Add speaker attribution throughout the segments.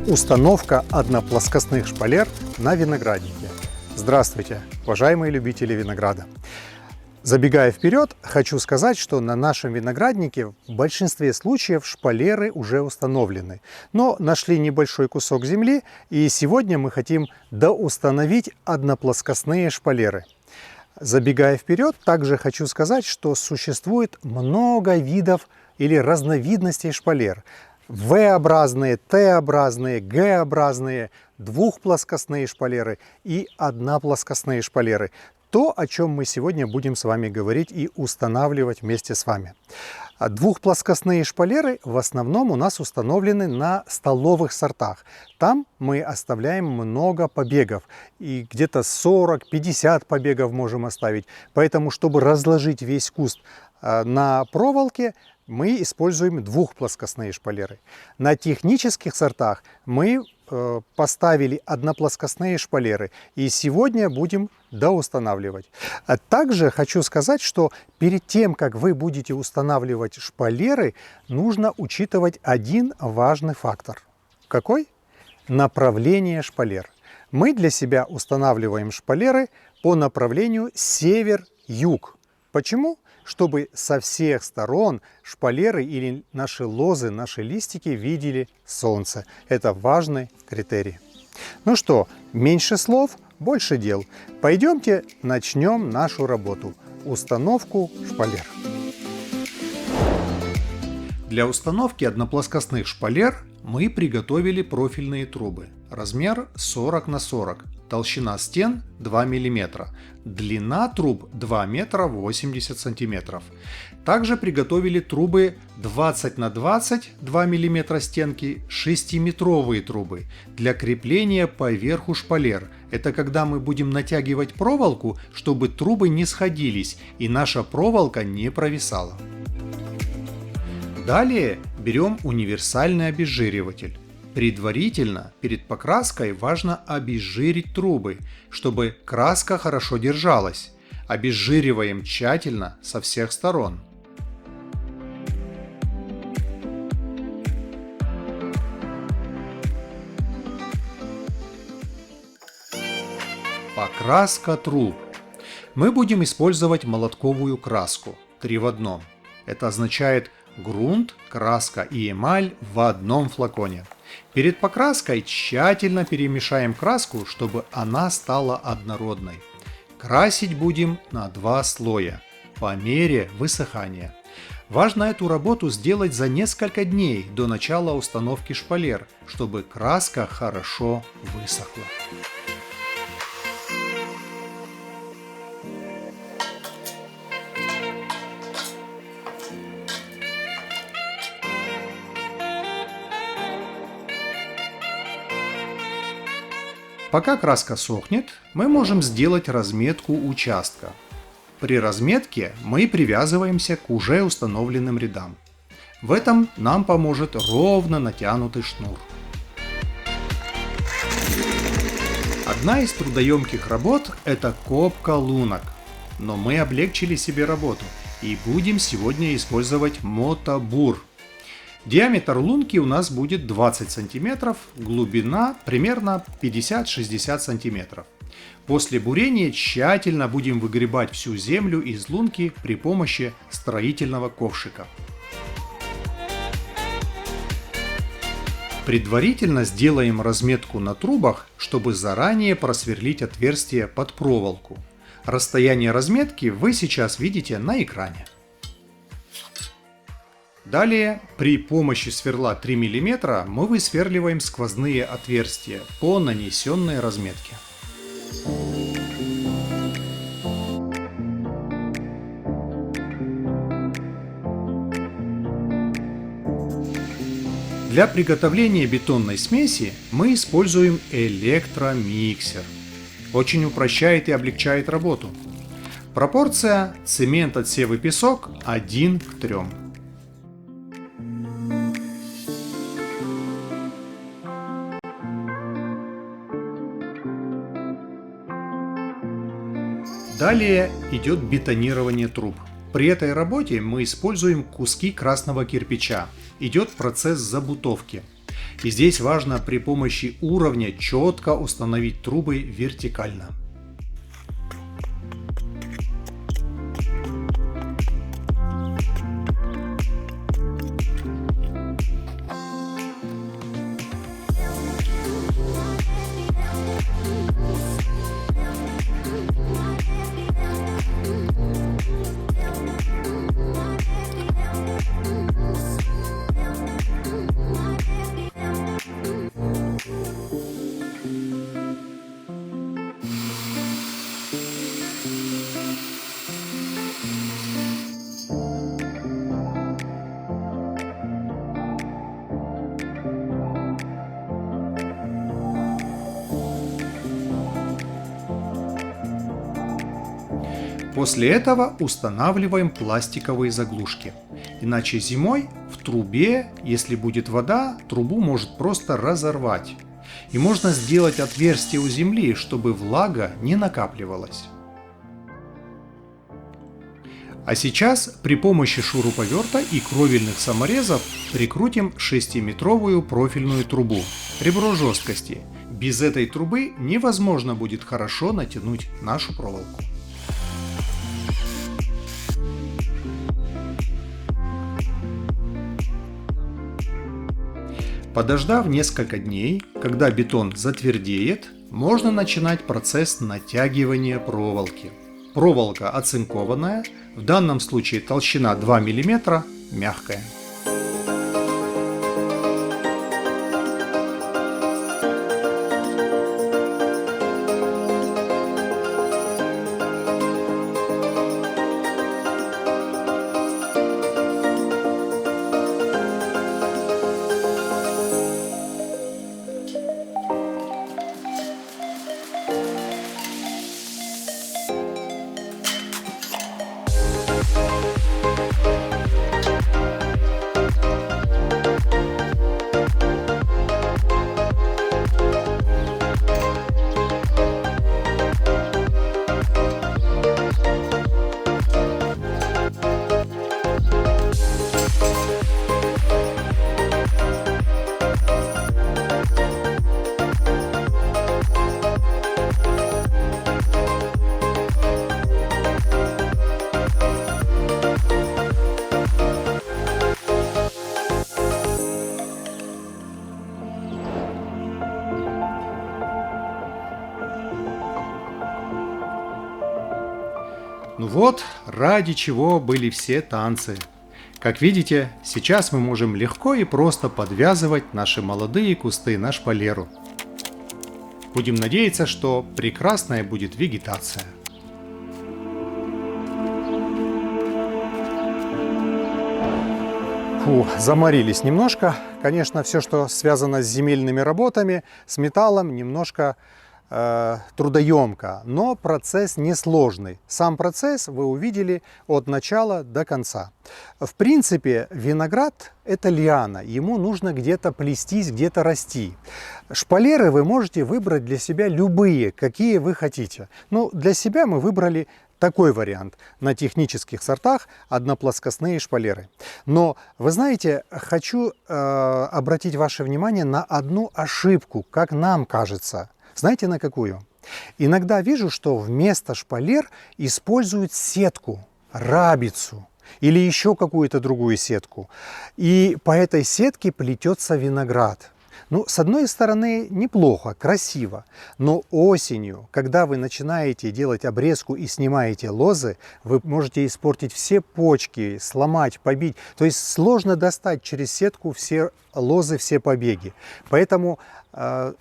Speaker 1: Установка одноплоскостных шпалер на винограднике. Здравствуйте, уважаемые любители винограда! Забегая вперед, хочу сказать, что на нашем винограднике в большинстве случаев шпалеры уже установлены. Но нашли небольшой кусок земли, и сегодня мы хотим доустановить одноплоскостные шпалеры. Забегая вперед, также хочу сказать, что существует много видов или разновидностей шпалер. V-образные, T-образные, G-образные, двухплоскостные шпалеры и одноплоскостные шпалеры. То, о чем мы сегодня будем с вами говорить и устанавливать вместе с вами. Двухплоскостные шпалеры в основном у нас установлены на столовых сортах. Там мы оставляем много побегов, и где-то 40-50 побегов можем оставить. Поэтому, чтобы разложить весь куст на проволоке, мы используем двухплоскостные шпалеры. На технических сортах мы поставили одноплоскостные шпалеры, и сегодня будем доустанавливать. Также хочу сказать, что перед тем, как вы будете устанавливать шпалеры, нужно учитывать один важный фактор. Какой? Направление шпалер. Мы для себя устанавливаем шпалеры по направлению север-юг. Почему? Чтобы со всех сторон шпалеры или наши лозы, наши листики видели солнце. Это важный критерий. Ну что, меньше слов, больше дел. Пойдемте начнем нашу работу. Установку шпалер. Для установки одноплоскостных шпалер мы приготовили профильные трубы. Размер 40 на 40. Толщина стен 2 мм. Длина труб 2 метра 80 сантиметров. Также приготовили трубы 20 на 20 2 мм стенки, 6-метровые трубы для крепления по верху шпалер. Это когда мы будем натягивать проволоку, чтобы трубы не сходились и наша проволока не провисала. Далее берем универсальный обезжириватель. Предварительно, перед покраской, важно обезжирить трубы, чтобы краска хорошо держалась. Обезжириваем тщательно со всех сторон. Покраска труб. Мы будем использовать молотковую краску 3 в 1. Это означает грунт, краска и эмаль в одном флаконе. Перед покраской тщательно перемешаем краску, чтобы она стала однородной. Красить будем на 2 слоя, по мере высыхания. Важно эту работу сделать за несколько дней до начала установки шпалер, чтобы краска хорошо высохла. Пока краска сохнет, мы можем сделать разметку участка. При разметке мы привязываемся к уже установленным рядам. В этом нам поможет ровно натянутый шнур. Одна из трудоемких работ – это копка лунок. Но мы облегчили себе работу и будем сегодня использовать мотобур. Диаметр лунки у нас будет 20 см, глубина примерно 50-60 см. После бурения тщательно будем выгребать всю землю из лунки при помощи строительного ковшика. Предварительно сделаем разметку на трубах, чтобы заранее просверлить отверстие под проволоку. Расстояние разметки вы сейчас видите на экране. Далее, при помощи сверла 3 мм мы высверливаем сквозные отверстия по нанесенной разметке. Для приготовления бетонной смеси мы используем электромиксер. Очень упрощает и облегчает работу. Пропорция цемент, отсев и песок 1 к 3. Далее идет бетонирование труб. При этой работе мы используем куски красного кирпича. Идет процесс забутовки. И здесь важно при помощи уровня четко установить трубы вертикально. После этого устанавливаем пластиковые заглушки. Иначе зимой в трубе, если будет вода, трубу может просто разорвать. И можно сделать отверстие у земли, чтобы влага не накапливалась. А сейчас при помощи шуруповерта и кровельных саморезов прикрутим 6-метровую профильную трубу, ребро жесткости. Без этой трубы невозможно будет хорошо натянуть нашу проволоку. Подождав несколько дней, когда бетон затвердеет, можно начинать процесс натягивания проволоки. Проволока оцинкованная, в данном случае толщина 2 мм, мягкая. Ну вот, ради чего были все танцы. Как видите, сейчас мы можем легко и просто подвязывать наши молодые кусты на шпалеру. Будем надеяться, что прекрасная будет вегетация. Фу, заморились немножко. Конечно, все, что связано с земельными работами, с металлом, немножко трудоемко, но процесс несложный. Сам процесс вы увидели от начала до конца. В принципе, виноград – это лиана, ему нужно где-то плестись, где-то расти. Шпалеры вы можете выбрать для себя любые, какие вы хотите. Ну, для себя мы выбрали такой вариант. На технических сортах одноплоскостные шпалеры. Но, вы знаете, хочу обратить ваше внимание на одну ошибку, как нам кажется. Знаете, на какую? Иногда вижу, что вместо шпалер используют сетку, рабицу или еще какую-то другую сетку. И по этой сетке плетется виноград. Ну, с одной стороны, неплохо, красиво, но осенью, когда вы начинаете делать обрезку и снимаете лозы, вы можете испортить все почки, сломать, побить. То есть сложно достать через сетку все лозы, все побеги. Поэтому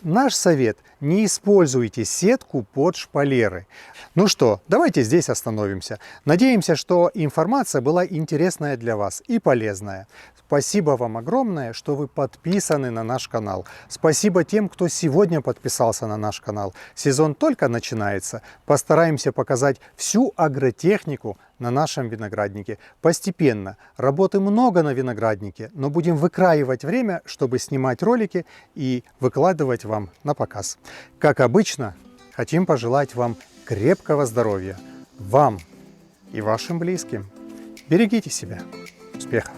Speaker 1: наш совет – не используйте сетку под шпалеры. Ну что, давайте здесь остановимся. Надеемся, что информация была интересная для вас и полезная. Спасибо вам огромное, что вы подписаны на наш канал. Спасибо тем, кто сегодня подписался на наш канал. Сезон только начинается. Постараемся показать всю агротехнику на нашем винограднике. Постепенно. Работы много на винограднике, но будем выкраивать время, чтобы снимать ролики и выкладывать вам на показ. Как обычно, хотим пожелать вам крепкого здоровья. Вам и вашим близким. Берегите себя. Успехов!